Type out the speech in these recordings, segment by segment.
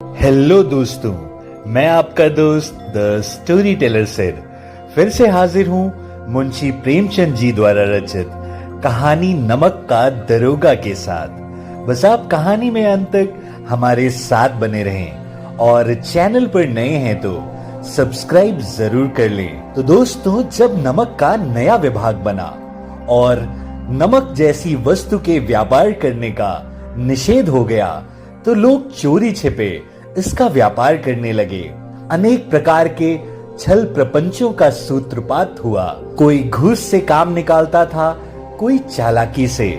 Hello दोस्तों, मैं आपका दोस्त द स्टोरी टेलर सर फिर से हाजिर हूँ मुंशी प्रेमचंद जी द्वारा रचित कहानी नमक का दरोगा के साथ। बस आप कहानी में अंत तक हमारे साथ बने रहें और चैनल पर नए हैं तो सब्सक्राइब जरूर कर लें। तो दोस्तों, जब नमक का नया विभाग बना और नमक जैसी वस्तु के व्यापार करने का निषेध हो गया तो लोग चोरी छिपे इसका व्यापार करने लगे। अनेक प्रकार के छल प्रपंचों का सूत्रपात हुआ। कोई घूस से काम निकालता था, कोई चालाकी से।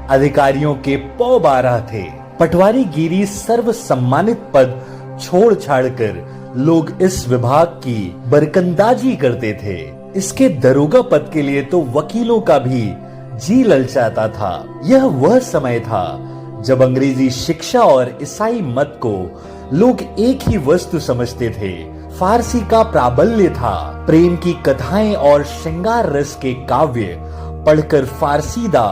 अधिकारियों के पौ बारह थे। पटवारी गिरी सर्व सम्मानित पद छोड़ छाड़ कर लोग इस विभाग की बरकंदाजी करते थे। इसके दरोगा पद के लिए तो वकीलों का भी जी ललचाता था। यह वह समय था जब अंग्रेजी शिक्षा और ईसाई मत को लोग एक ही वस्तु समझते थे। फारसी का प्राबल्य था। प्रेम की कथाएं और श्रृंगार रस के काव्य पढ़कर फारसीदा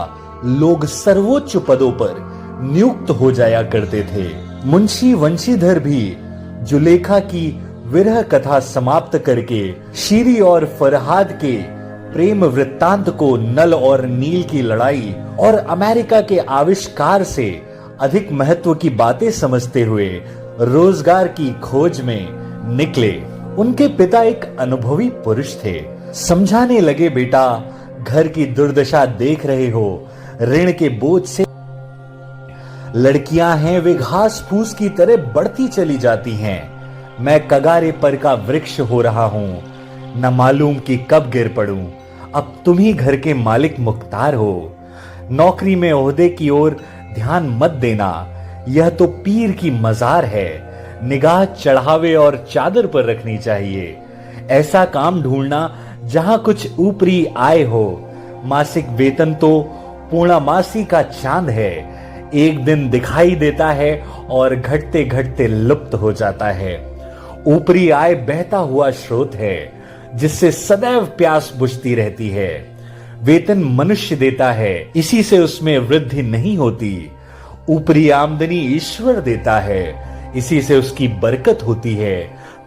लोग सर्वोच्च पदों पर नियुक्त हो जाया करते थे। मुंशी वंशीधर भी जुलेखा की विरह कथा समाप्त करके शीरी और फरहाद के प्रेम वृत्तांत को नल और नील की लड़ाई और अमेरिका के आविष्कार से अधिक महत्व की बातें समझते हुए रोजगार की खोज में निकले। उनके पिता एक अनुभवी पुरुष थे। समझाने लगे, बेटा, घर की दुर्दशा देख रहे हो, ऋण के बोझ से लड़कियां हैं वे घास फूस की तरह बढ़ती चली जाती हैं। मैं कगारे पर का वृक्ष हो रहा हूं, न मालूम कि कब गिर पड़ूं। अब तुम ही घर के मालिक मुख्तार हो। नौकरी में ओहदे की ओर ध्यान मत देना, यह तो पीर की मजार है। निगाह चढ़ावे और चादर पर रखनी चाहिए। ऐसा काम ढूंढना जहां कुछ ऊपरी आय हो। मासिक वेतन तो पूर्णमासी का चांद है, एक दिन दिखाई देता है और घटते घटते लुप्त हो जाता है। ऊपरी आय बहता हुआ स्रोत है जिससे सदैव प्यास बुझती रहती है। वेतन मनुष्य देता है, इसी से उसमें वृद्धि नहीं होती। ऊपरी आमदनी ईश्वर देता है, इसी से उसकी बरकत होती है।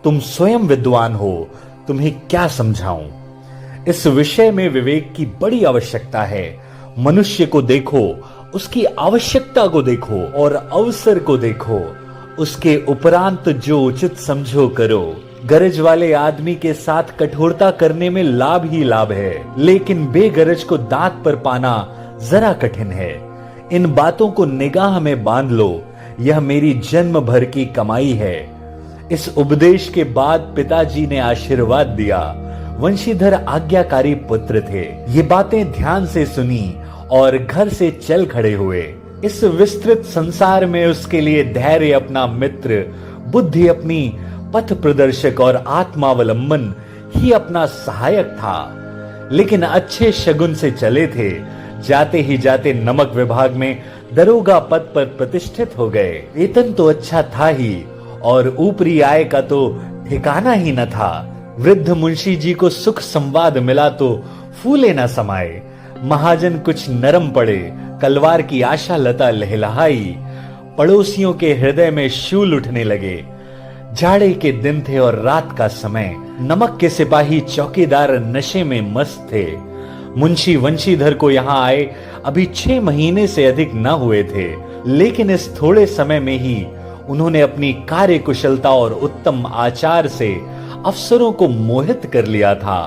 तुम स्वयं विद्वान हो, तुम्हें क्या समझाऊं। इस विषय में विवेक की बड़ी आवश्यकता है। मनुष्य को देखो, उसकी आवश्यकता को देखो और अवसर को देखो। उसके उपरांत जो उचित समझो करो। गरज वाले आदमी के साथ कठोरता करने में लाभ ही लाभ है, लेकिन बेगरज को दांत पर पाना जरा कठिन है। इन बातों को निगाह में बांध लो, यह मेरी जन्म भर की कमाई है। इस उपदेश के बाद पिताजी ने आशीर्वाद दिया। वंशीधर आज्ञाकारी पुत्र थे। ये बातें ध्यान से सुनी और घर से चल खड़े हुए। इस विस्तृत संसार में उसके लिए धैर्य अपना मित्र, बुद्धि अपनी पथ प्रदर्शक और आत्मावलंबन ही अपना सहायक था। लेकिन अच्छे शगुन से चले थे। जाते ही जाते नमक विभाग में दरोगा पद पर प्रतिष्ठित हो गए। वेतन तो अच्छा था ही और ऊपरी आय का तो ठिकाना ही न था। वृद्ध मुंशी जी को सुख संवाद मिला तो फूले न समाये। महाजन कुछ नरम पड़े, कलवार की आशा लता लहलहाई। पड़ोसियों के हृदय में शूल उठने लगे। जाड़े के दिन थे और रात का समय। नमक के सिपाही चौकीदार नशे में मस्त थे। मुंशी वंशीधर को यहाँ आए अभी 6 महीने से अधिक न हुए थे, लेकिन इस थोड़े समय में ही उन्होंने अपनी कार्य कुशलता और उत्तम आचार से अफसरों को मोहित कर लिया था।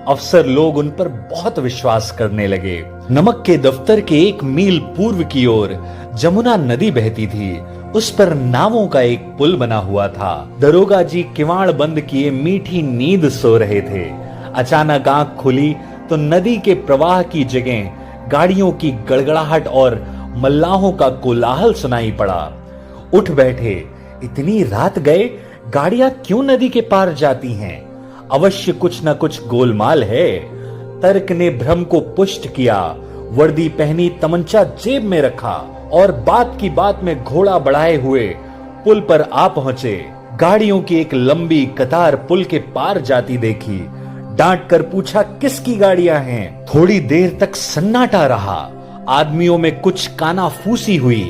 अफसर लोग उन पर बहुत विश्वास करने लगे। नमक के दफ्तर के 1 मील पूर्व की ओर जमुना नदी बहती थी। उस पर नावों का एक पुल बना हुआ था। दरोगा जी किवाड़ बंद किए मीठी नींद सो रहे थे। अचानक आंख खुली तो नदी के प्रवाह की जगह गाड़ियों की गड़गड़ाहट और मल्लाहों का कोलाहल सुनाई पड़ा। उठ बैठे। इतनी रात गए, गाड़ियां क्यों नदी के पार जाती हैं? अवश्य कुछ न कुछ गोलमाल है। तर्क ने भ्रम को पुष्ट किया। वर्दी पहनी, तमंचा जेब में रखा और बात की बात में घोड़ा बढ़ाए हुए पुल पर आ पहुंचे। गाड़ियों की एक लंबी कतार पुल के पार जाती देखी। डांट कर पूछा, किसकी गाड़ियां हैं? थोड़ी देर तक सन्नाटा रहा। आदमियों में कुछ कानाफूसी हुई।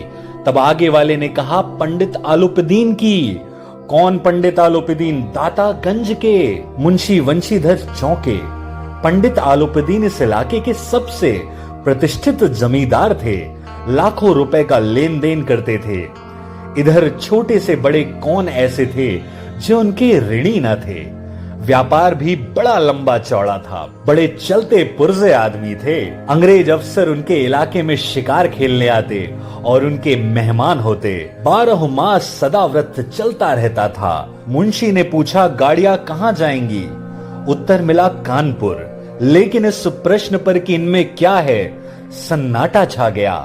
तब आगे वाले ने कहा, पंडित आलुपदीन की। कौन पंडित आलोपीदीन? दातागंज के मुंशी वंशीधर चौके। पंडित आलोपीदीन इस इलाके के सबसे प्रतिष्ठित जमींदार थे, लाखों रुपए का लेन देन करते थे। इधर छोटे से बड़े कौन ऐसे थे जो उनके ऋणी न थे। व्यापार भी बड़ा लंबा चौड़ा था, बड़े चलते पुर्जे आदमी थे। अंग्रेज अफसर उनके इलाके में शिकार खेलने आते और उनके मेहमान होते। 12 मास सदा व्रत चलता रहता था। मुंशी ने पूछा, गाड़ियां कहाँ जाएंगी? उत्तर मिला, कानपुर। लेकिन इस प्रश्न पर कि इनमें क्या है, सन्नाटा छा गया।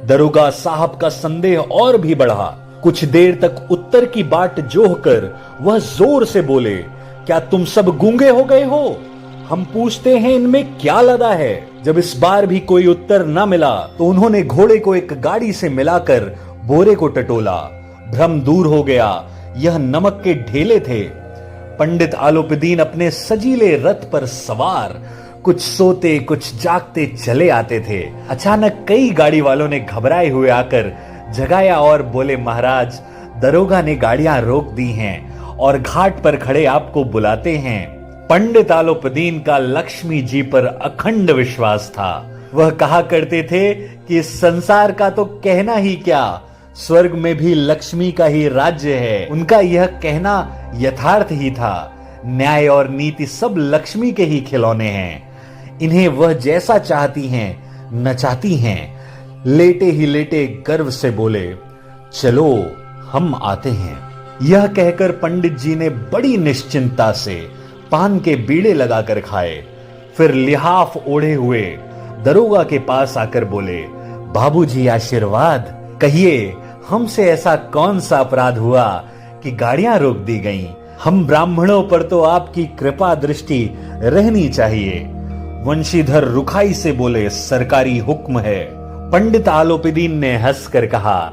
दरोगा साहब का संदेह और भी बढ़ा। कुछ देर तक उत्तर की बाट जोहकर वह जोर से बोले, क्या तुम सब गूंगे हो गए हो? हम पूछते हैं इनमें क्या लदा है। जब इस बार भी कोई उत्तर न मिला तो उन्होंने घोड़े को एक गाड़ी से मिलाकर बोरे को टटोला। भ्रम दूर हो गया, यह नमक के ढेले थे। पंडित आलोपीदीन अपने सजीले रथ पर सवार कुछ सोते कुछ जागते चले आते थे। अचानक कई गाड़ी वालों ने घबराए हुए आकर जगाया और बोले, महाराज, दरोगा ने गाड़ियां रोक दी हैं और घाट पर खड़े आपको बुलाते हैं। पंडित आलोपीदीन का लक्ष्मी जी पर अखंड विश्वास था। वह कहा करते थे कि इस संसार का तो कहना ही क्या, स्वर्ग में भी लक्ष्मी का ही राज्य है। उनका यह कहना यथार्थ ही था। न्याय और नीति सब लक्ष्मी के ही खिलौने हैं। इन्हें वह जैसा चाहती हैं नचाती हैं। लेटे ही लेटे गर्व से बोले, चलो हम आते हैं। यह कहकर पंडित जी ने बड़ी निश्चिंता से पान के बीड़े लगाकर खाए। फिर लिहाफ ओढ़े हुए दरोगा के पास आकर बोले, बाबूजी आशीर्वाद, कहिए हमसे ऐसा कौन सा अपराध हुआ कि गाड़ियां रोक दी गईं? हम ब्राह्मणों पर तो आपकी कृपा दृष्टि रहनी चाहिए। वंशीधर रुखाई से बोले, सरकारी हुक्म है। पंडित आलोपीदीन ने हंसकर कहा,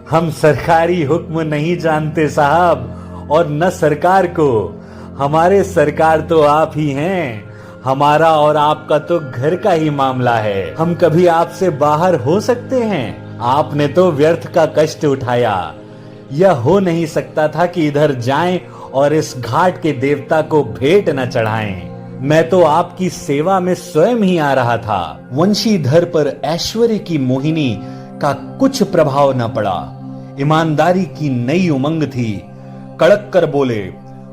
हम सरकारी हुक्म नहीं जानते साहब, और न सरकार को। हमारे सरकार तो आप ही हैं। हमारा और आपका तो घर का ही मामला है। हम कभी आपसे बाहर हो सकते हैं? आपने तो व्यर्थ का कष्ट उठाया। यह हो नहीं सकता था कि इधर जाएं और इस घाट के देवता को भेंट न चढ़ाएं। मैं तो आपकी सेवा में स्वयं ही आ रहा था। वंशीधर पर ऐश्वर्य की मोहिनी का कुछ प्रभाव न पड़ा। ईमानदारी की नई उमंग थी। कड़क कर बोले,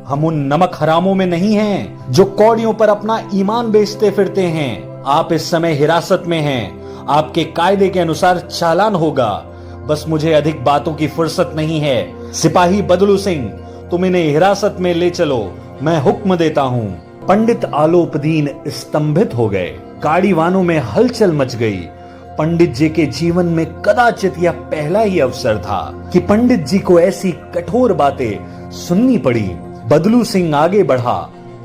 हम उन नमक हरामों में नहीं हैं जो कौड़ियों पर अपना ईमान बेचते फिरते हैं। आप इस समय हिरासत में हैं। आपके कायदे के अनुसार चालान होगा। बस मुझे अधिक बातों की फुर्सत नहीं है। सिपाही बदलू सिंह, तुम इन्हें हिरासत में ले चलो, मैं हुक्म देता हूँ। पंडित आलोपीदीन स्तंभित हो गए। गाड़ीवानों में हलचल मच गई। पंडित जी के जीवन में कदाचित यह पहला ही अवसर था कि पंडित जी को ऐसी कठोर बातें सुननी पड़ी। बदलू सिंह आगे बढ़ा,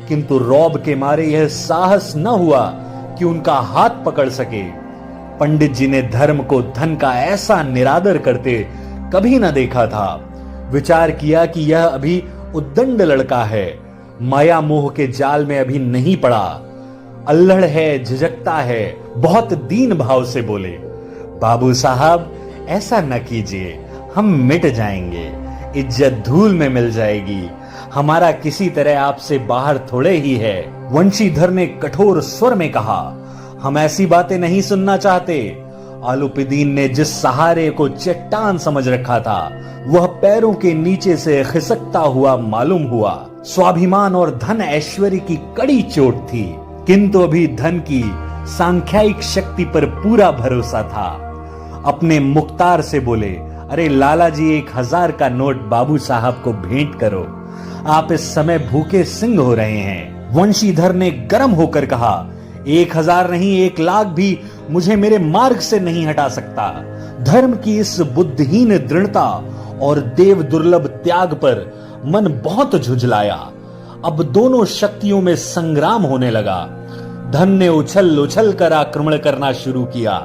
किंतु रौब के मारे यह साहस न हुआ कि उनका हाथ पकड़ सके। पंडित जी ने धर्म को धन का ऐसा निरादर करते कभी न देखा था। विचार किया कि यह अभी उद्दंड लड़का है, माया मोह के जाल में अभी नहीं पड़ा। अल्लड़ है, झिझकता है। बहुत दीन भाव से बोले, बाबू साहब ऐसा न कीजिए, हम मिट जाएंगे, इज्जत धूल में मिल जाएगी। हमारा किसी तरह आपसे बाहर थोड़े ही है। वंशीधर ने कठोर स्वर में कहा, हम ऐसी बातें नहीं सुनना चाहते। आलोपीदीन ने जिस सहारे को चट्टान समझ रखा था वह पैरों के नीचे से खिसकता हुआ मालूम हुआ। स्वाभिमान और धन ऐश्वर्य की कड़ी चोट थी, किंतु अभी धन की सांख्यिक शक्ति पर पूरा भरोसा था। अपने मुख्तार से बोले, अरे लाला जी 1000 का नोट बाबू साहब को भेंट करो, आप इस समय भूखे सिंह हो रहे हैं। वंशीधर ने गर्म होकर कहा, 1000 नहीं 1 लाख भी मुझे मेरे मार्ग से नहीं हटा सकता। धर्म की इस बुद्धिहीन दृढ़ता और देव दुर्लभ त्याग पर मन बहुत झुंझलाया। अब दोनों शक्तियों में संग्राम होने लगा। धन ने उछल उछल कर आक्रमण करना शुरू किया।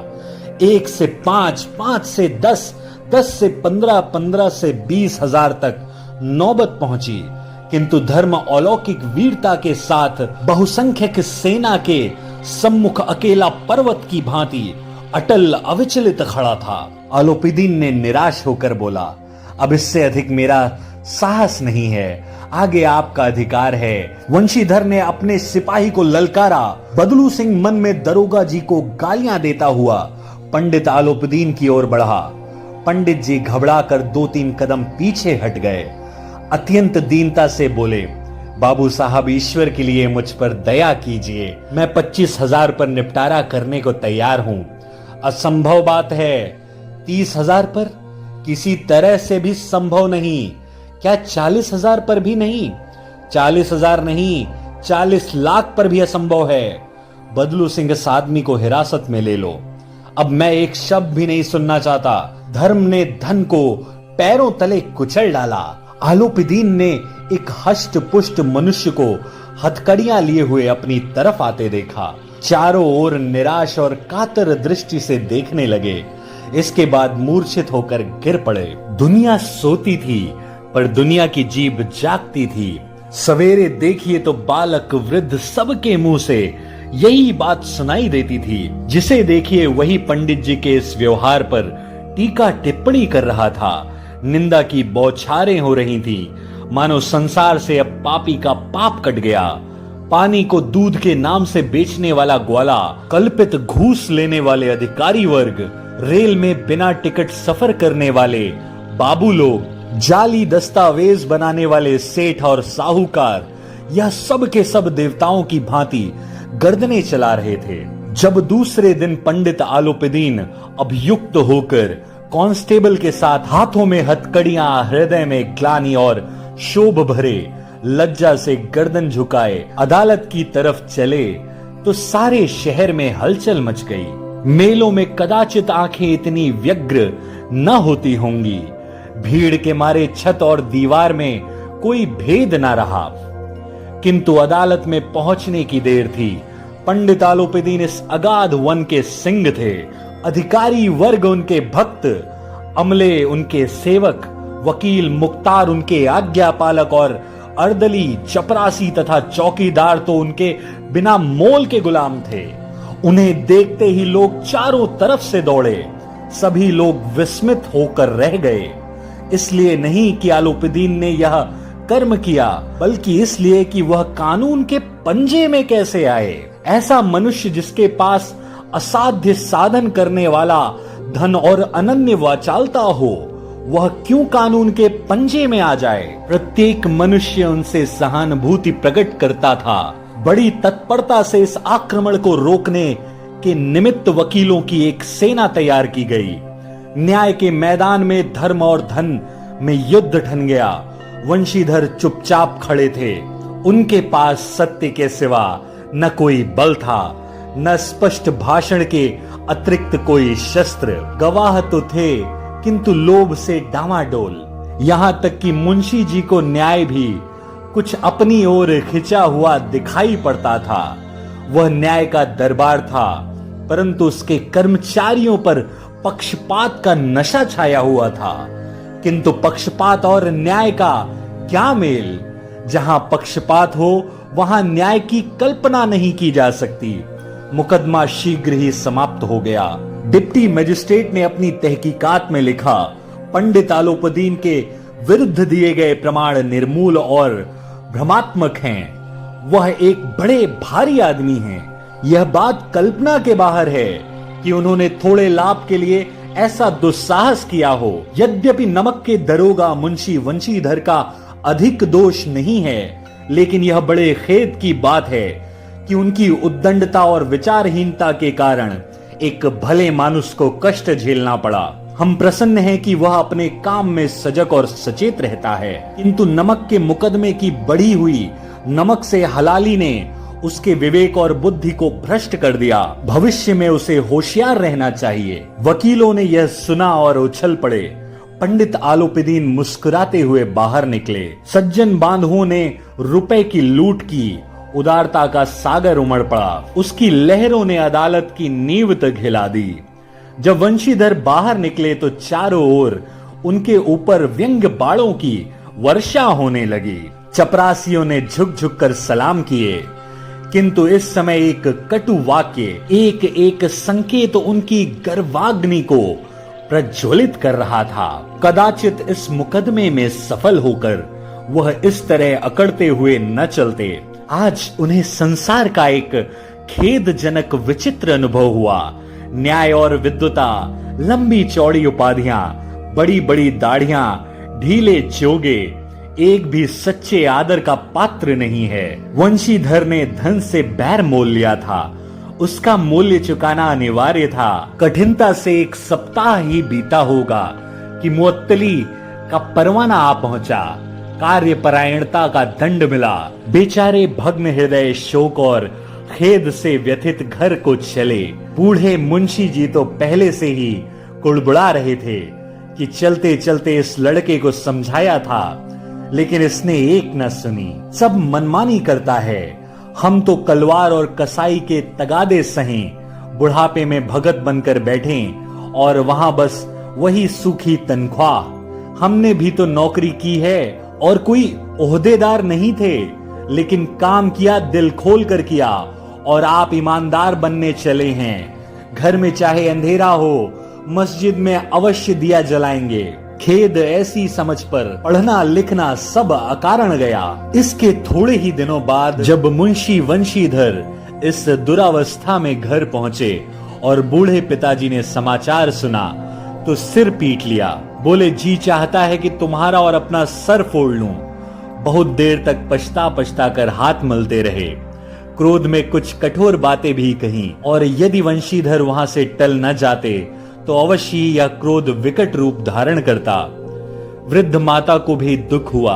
1 से 5, 5 से 10, 10 से 15, 15 से 20,000 तक नौबत पहुंची, किंतु धर्म अलौकिक वीरता के साथ बहुसंख्यक सेना के सम्मुख अकेला पर्वत की भांति अटल अविचलित खड़ा था। आलोपीदीन ने निराश होकर बोला, अब इससे अधिक मेरा साहस नहीं है, आगे आपका अधिकार है। वंशीधर ने अपने सिपाही को ललकारा। बदलू सिंह मन में दरोगा जी को गालियां देता हुआ पंडित आलोपदीन की ओर बढ़ा। पंडित जी घबरा कर 2-3 कदम पीछे हट गए। अत्यंत दीनता से बोले, बाबू साहब, ईश्वर के लिए मुझ पर दया कीजिए। मैं 25,000 पर निपटारा करने को तैयार हूं। असंभव बात है। 30,000 पर? किसी तरह से भी संभव नहीं। क्या 40,000 पर भी नहीं? 40,000 नहीं, 40 लाख पर भी असंभव है। बदलू सिंह, इस आदमी को हिरासत में ले लो। अब मैं एक शब्द भी नहीं सुनना चाहता। धर्म ने धन को पैरों तले कुचल डाला। आलोपदीन ने एक हष्ट पुष्ट मनुष्य को हथकड़ियां लिए हुए अपनी तरफ आते देखा। चारों ओर निराश और कातर दृष्टि से देखने लगे। इसके बाद मूर्छित होकर गिर पड़े। दुनिया सोती थी, पर दुनिया की जीभ जागती थी। सवेरे देखिए तो बालक वृद्ध सबके मुंह से यही बात सुनाई देती थी। जिसे देखिए वही पंडित जी के इस व्यवहार पर टीका टिप्पणी कर रहा था। निंदा की बौछारें हो रही थी, मानो संसार से अब पापी का पाप कट गया। पानी को दूध के नाम से बेचने वाला ग्वाला, कल्पित घूस लेने वाले अधिकारी वर्ग, रेल में बिना टिकट सफर करने वाले बाबू लोग, जाली दस्तावेज बनाने वाले सेठ और साहूकार, यह सब के सब देवताओं की भांति गर्दनें चला रहे थे। जब दूसरे दिन पंडित आलोपदीन अभियुक्त होकर कांस्टेबल के साथ हाथों में हथकड़ियां, हृदय में ग्लानि और शोभ भरे, लज्जा से गर्दन झुकाए अदालत की तरफ चले, तो सारे शहर में हलचल मच गई। मेलों में कदाचित आंखें इतनी व्यग्र न होती होंगी। भीड़ के मारे छत और दीवार में कोई भेद न रहा। किंतु अदालत में पहुंचने की देर थी। पंडित आलोपदीन इस अगाध वन के सिंह थे। अधिकारी वर्ग उनके भक्त, अमले उनके सेवक, वकील मुख्तार उनके आज्ञा पालक और अर्दली, चपरासी तथा चौकीदार तो उनके बिना मोल के गुलाम थे। उन्हें देखते ही लोग चारों तरफ से दौड़े। सभी लोग विस्मित होकर रह गए। इसलिए नहीं कि आलोपदीन ने यह कर्म किया, बल्कि इसलिए कि वह कानून के पंजे में कैसे आए। ऐसा मनुष्य जिसके पास असाध्य साधन करने वाला धन और अनन्य वाचालता हो, वह क्यों कानून के पंजे में आ जाए। प्रत्येक मनुष्य उनसे सहानुभूति प्रकट करता था। बड़ी तत्परता से इस आक्रमण को रोकने के निमित्त वकीलों की एक सेना तैयार की गई। न्याय के मैदान में धर्म और धन में युद्ध ठन गया। वंशीधर चुपचाप खड़े थे। उनके पास सत्य के सिवा न कोई बल था, न स्पष्ट भाषण के अतिरिक्त कोई शस्त्र। गवाह तो थे, किंतु लोभ से डामाडोल। यहां तक कि मुंशी जी को न्याय भी कुछ अपनी ओर खिंचा हुआ दिखाई पड़ता था। वह न्याय का दरबार था, परंतु उसके कर्मचारियों पर पक्षपात का नशा छाया हुआ था। किंतु पक्षपात और न्याय का क्या मेल? जहां पक्षपात हो वहां न्याय की कल्पना नहीं की जा सकती। मुकदमा शीघ्र ही समाप्त हो गया। डिप्टी मजिस्ट्रेट ने अपनी तहकीकात में लिखा, पंडित आलोपदीन के विरुद्ध दिए गए प्रमाण निर्मूल और भ्रमात्मक हैं। वह एक बड़े भारी आदमी हैं। यह बात कल्पना के बाहर है कि उन्होंने थोड़े लाभ के लिए ऐसा दुस्साहस किया हो। यद्यपि नमक के दरोगा मुंशी वंशीधर का अधिक दोष नहीं है, लेकिन यह बड़े खेद की बात है कि उनकी उद्दंडता और विचारहीनता के कारण एक भले मानुष को कष्ट झेलना पड़ा। हम प्रसन्न हैं कि वह अपने काम में सजग और सचेत रहता है, किंतु नमक के मुकदमे की बढ़ी हुई नमक से हलाली ने उसके विवेक और बुद्धि को भ्रष्ट कर दिया। भविष्य में उसे होशियार रहना चाहिए। वकीलों ने यह सुना और उछल पड़े। पंडित आलोपदीन मुस्कुराते हुए बाहर निकले। सज्जन बांधुओं ने रुपए की लूट की। उदारता का सागर उमड़ पड़ा। उसकी लहरों ने अदालत की नींव तक हिला दी। जब वंशीधर बाहर निकले तो चारों ओर उनके ऊपर व्यंग्य बाणों की वर्षा होने लगी। चपरासियों ने झुक झुक कर सलाम किए, किंतु इस समय एक कटु वाक्य, एक एक संकेत उनकी गर्वाग्नि को प्रज्वलित कर रहा था। कदाचित इस मुकदमे में सफल होकर वह इस तरह अकड़ते हुए न चलते। आज उन्हें संसार का एक खेदजनक विचित्र अनुभव हुआ। न्याय और विद्वता, लंबी चौड़ी उपाधियां, बड़ी बड़ी दाढ़ियां, ढीले चोगे, एक भी सच्चे आदर का पात्र नहीं है। वंशीधर ने धन से बैर मोल लिया था, उसका मूल्य चुकाना अनिवार्य था। कठिनता से 1 सप्ताह ही बीता होगा कि मुअत्तली का परवाना आ पहुंचा। कार्यपरायणता का दंड मिला। बेचारे भग्न हृदय शोक और खेद से व्यथित घर को चले। बूढ़े मुंशी जी तो पहले से ही कुड़बुड़ा रहे थे कि चलते चलते इस लड़के को समझाया था, लेकिन इसने एक न सुनी। सब मनमानी करता है। हम तो कलवार और कसाई के तगादे सहें, बुढ़ापे में भगत बनकर बैठे और वहां बस वही सूखी तनख्वाह। हमने भी तो नौकरी की है और कोई ओहदेदार नहीं थे, लेकिन काम किया दिल खोल कर किया। और आप ईमानदार बनने चले हैं। घर में चाहे अंधेरा हो, मस्जिद में अवश्य दिया जलाएंगे। खेद ऐसी समझ पर पढ़ना लिखना सब अकारण गया। इसके थोड़े ही दिनों बाद जब मुंशी वंशीधर इस दुरावस्था में घर पहुंचे और बूढ़े पिताजी ने समाचार सुना तो सिर पीट लिया। बोले, जी चाहता है कि तुम्हारा और अपना सर फोड़ लूं। बहुत देर तक पछता पछता कर हाथ मलते रहे। क्रोध में कुछ कठोर बातें भी कही और यदि वंशीधर वहां से टल न जाते तो अवश्य यह क्रोध विकट रूप धारण करता। वृद्ध माता को भी दुख हुआ।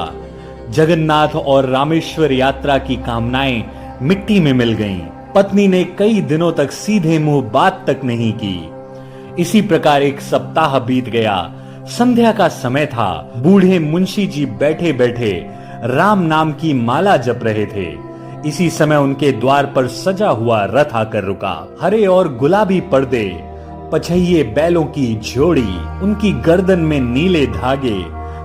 जगन्नाथ और रामेश्वर यात्रा की कामनाएं मिट्टी में मिल गईं। पत्नी ने कई दिनों तक सीधे मुंह बात तक नहीं की। इसी प्रकार 1 सप्ताह बीत गया। संध्या का समय था। बूढ़े मुंशी जी बैठे बैठे राम नाम की माला जप रहे थे। इसी समय उनके द्वार पर सजा हुआ रथ आकर रुका। हरे और गुलाबी पर्दे, पछइये बैलों की जोड़ी, उनकी गर्दन में नीले धागे,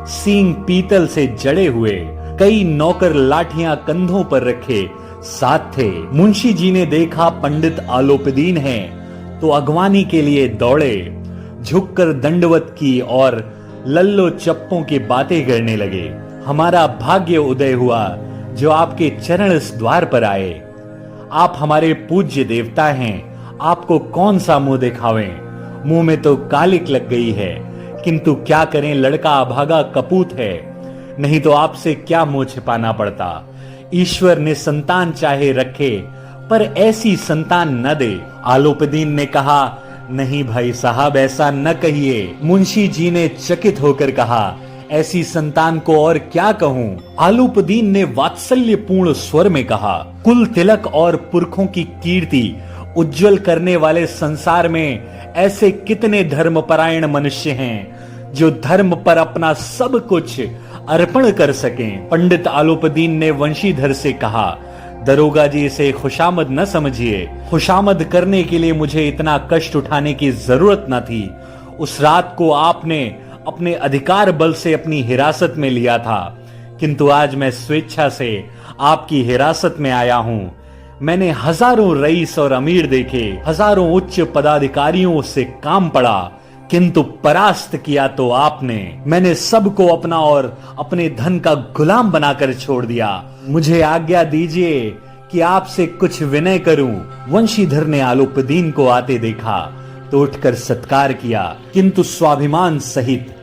सींग पीतल से जड़े हुए, कई नौकर लाठियां कंधों पर रखे साथ थे। मुंशी जी ने देखा पंडित आलोपदीन हैं, तो अगवानी के लिए दौड़े, झुककर दंडवत की और लल्लो चप्पों की बातें करने लगे। हमारा भाग्य उदय हुआ जो आपके चरण इस द्वार पर आए। आप हमारे पूज्य देवता हैं, आपको कौन सा मुंह दिखावें। मुंह में तो कालिक लग गई है, किंतु क्या करें, लड़का अभागा कपूत है, नहीं तो आपसे क्या मुंह छिपाना पड़ता। ईश्वर ने संतान चाहे रखे, पर ऐसी संतान न दे। आलोपदीन ने कहा, नहीं भाई साहब, ऐसा न कहिए। मुंशी जी ने चकित होकर कहा, ऐसी संतान को और क्या कहूं। आलोपदीन ने वात्सल्यपूर्ण स्वर में कहा, कुल तिलक और पुरखों की कीर्ति उज्जवल करने वाले संसार में ऐसे कितने धर्मपरायण मनुष्य हैं जो धर्म पर अपना सब कुछ अर्पण कर सकें। पंडित आलोपदीन ने वंशीधर से कहा, दरोगा जी, इसे खुशामद न समझिए। खुशामद करने के लिए मुझे इतना कष्ट उठाने की जरूरत न थी। उस रात को आपने अपने अधिकार बल से अपनी हिरासत में लिया था, किंतु आज मैं स्वेच्छा से आपकी हिरासत में आया हूं। मैंने हजारों रईस और अमीर देखे, हजारों उच्च पदाधिकारियों से काम पड़ा, किंतु परास्त किया तो आपने। मैंने सबको अपना और अपने धन का गुलाम बनाकर छोड़ दिया। मुझे आज्ञा दीजिए कि आपसे कुछ विनय करूं। वंशीधर ने आलोपदीन को आते देखा तो उठकर सत्कार किया, किंतु स्वाभिमान सहित।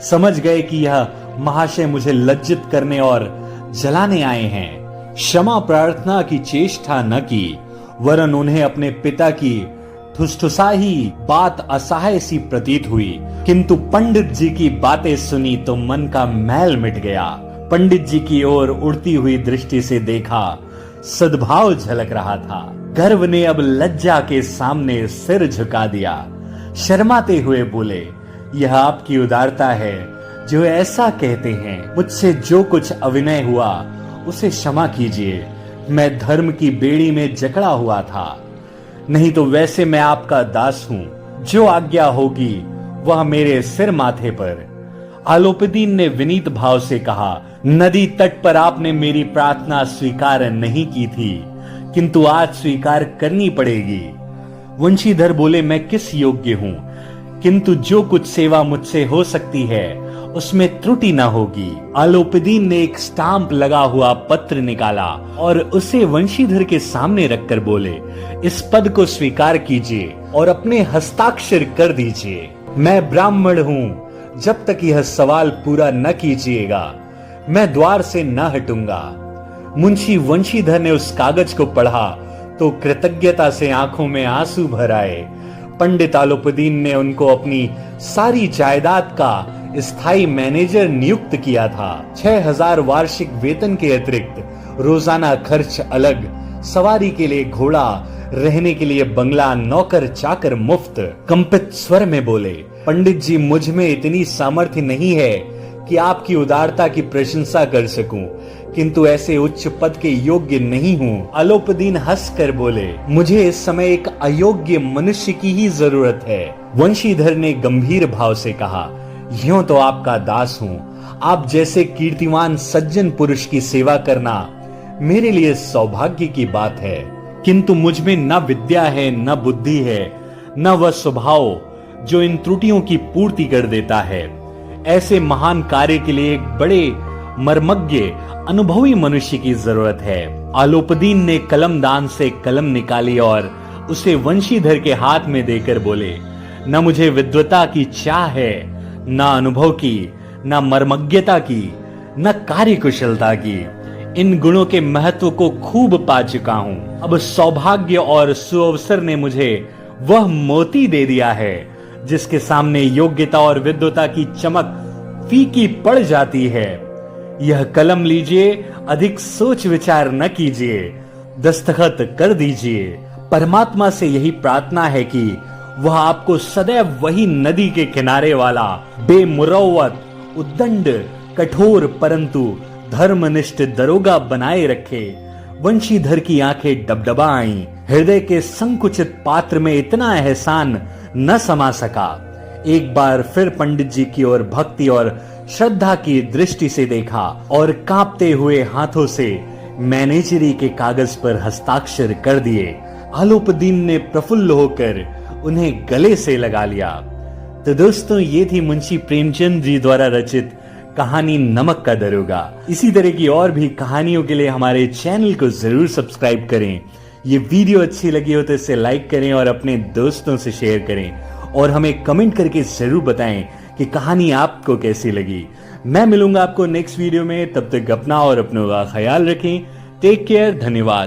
समझ गए कि यह महाशय मुझे लज्जित करने और जलाने आए हैं। क्षमा प्रार्थना की चेष्टा न की, वरन उन्हें अपने पिता की ठुसठुसाही बात असहाय सी प्रतीत हुई। किंतु पंडित जी की बातें सुनी तो मन का मैल मिट गया। पंडित जी की ओर उड़ती हुई दृष्टि से देखा, सद्भाव झलक रहा था। गर्व ने अब लज्जा के सामने सिर झुका दिया। शर्माते हुए बोले, यह आपकी उदारता है जो ऐसा कहते हैं। मुझसे जो कुछ अविनय हुआ उसे क्षमा कीजिए। मैं धर्म की बेड़ी में जकड़ा हुआ था, नहीं तो वैसे मैं आपका दास हूं। जो आज्ञा होगी वह मेरे सिर माथे पर। आलोपदीन ने विनीत भाव से कहा, नदी तट पर आपने मेरी प्रार्थना स्वीकार नहीं की थी, किंतु आज स्वीकार करनी पड़ेगी। वंशीधर बोले, मैं किस योग्य हूं किंतु जो कुछ सेवा मुझसे हो सकती है उसमें त्रुटि न होगी। आलोपदीन ने एक स्टाम्प लगा हुआ पत्र निकाला और उसे वंशीधर के सामने रखकर बोले, इस पद को स्वीकार कीजिए और अपने हस्ताक्षर कर दीजिए। मैं ब्राह्मण हूँ, जब तक यह सवाल पूरा न कीजिएगा मैं द्वार से न हटूंगा। मुंशी वंशीधर ने उस कागज को पढ़ा तो कृतज्ञता से आंखों में आंसू भर आए। पंडित आलोपदीन ने उनको अपनी सारी जायदाद का स्थायी मैनेजर नियुक्त किया था। 6000 वार्षिक वेतन के अतिरिक्त रोजाना खर्च अलग, सवारी के लिए घोड़ा, रहने के लिए बंगला, नौकर चाकर मुफ्त। कंपित स्वर में बोले, पंडित जी, मुझ में इतनी सामर्थ्य नहीं है कि आपकी उदारता की प्रशंसा कर सकूं, किंतु ऐसे उच्च पद के योग्य नहीं हूँ। आलोपदीन हंसकर बोले, मुझे इस समय एक अयोग्य मनुष्य की ही जरूरत है। वंशीधर ने गंभीर भाव से कहा, यूं तो आपका दास हूँ। आप जैसे कीर्तिमान सज्जन पुरुष की सेवा करना मेरे लिए सौभाग्य की बात है, किंतु मुझ में न विद्या है, न बुद्धि है, न वह स्वभाव जो इन त्रुटियों की पूर्ति कर देता है। ऐसे महान कार्य के लिए एक बड़े मर्मज्ञ अनुभवी मनुष्य की जरूरत है। आलोपदीन ने कलमदान से कलम निकाली और उसे वंशीधर के हाथ में देकर बोले, न मुझे विद्वता की चाह है, न अनुभव की, न मर्मज्ञता की, न कार्यकुशलता की। इन गुणों के महत्व को खूब पा चुका हूँ। अब सौभाग्य और सुअवसर ने मुझे वह मोती दे दिया है जिसके सामने योग्यता और विद्वता की चमक फीकी पड़ जाती है। यह कलम लीजिए, अधिक सोच विचार न कीजिए, दस्तखत कर दीजिए। परमात्मा से यही प्रार्थना है कि वह आपको सदैव वही नदी के किनारे वाला बेमुरौवत, उद्दंड, कठोर परंतु धर्मनिष्ठ दरोगा बनाए रखे। वंशीधर की आंखें डबडबा आईं। हृदय के संकुचित पात्र में इतना एहसान न समा सका। एक बार फिर पंडित जी की ओर भक्ति और श्रद्धा की दृष्टि से देखा और कांपते हुए हाथों से मैनेजरी के कागज पर हस्ताक्षर कर दिए। आलोपदीन ने प्रफुल्ल होकर उन्हें गले से लगा लिया। तो दोस्तों, ये थी मुंशी प्रेमचंद जी द्वारा रचित कहानी नमक का दरोगा। इसी तरह की और भी कहानियों के लिए हमारे चैनल को जरूर सब्सक्राइब करें। ये वीडियो अच्छी लगी हो तो इसे लाइक करें और अपने दोस्तों से शेयर करें और हमें कमेंट करके जरूर बताएं कि कहानी आपको कैसी लगी। मैं मिलूंगा आपको नेक्स्ट वीडियो में, तब तक अपना और अपनों का ख्याल रखें। टेक केयर, धन्यवाद।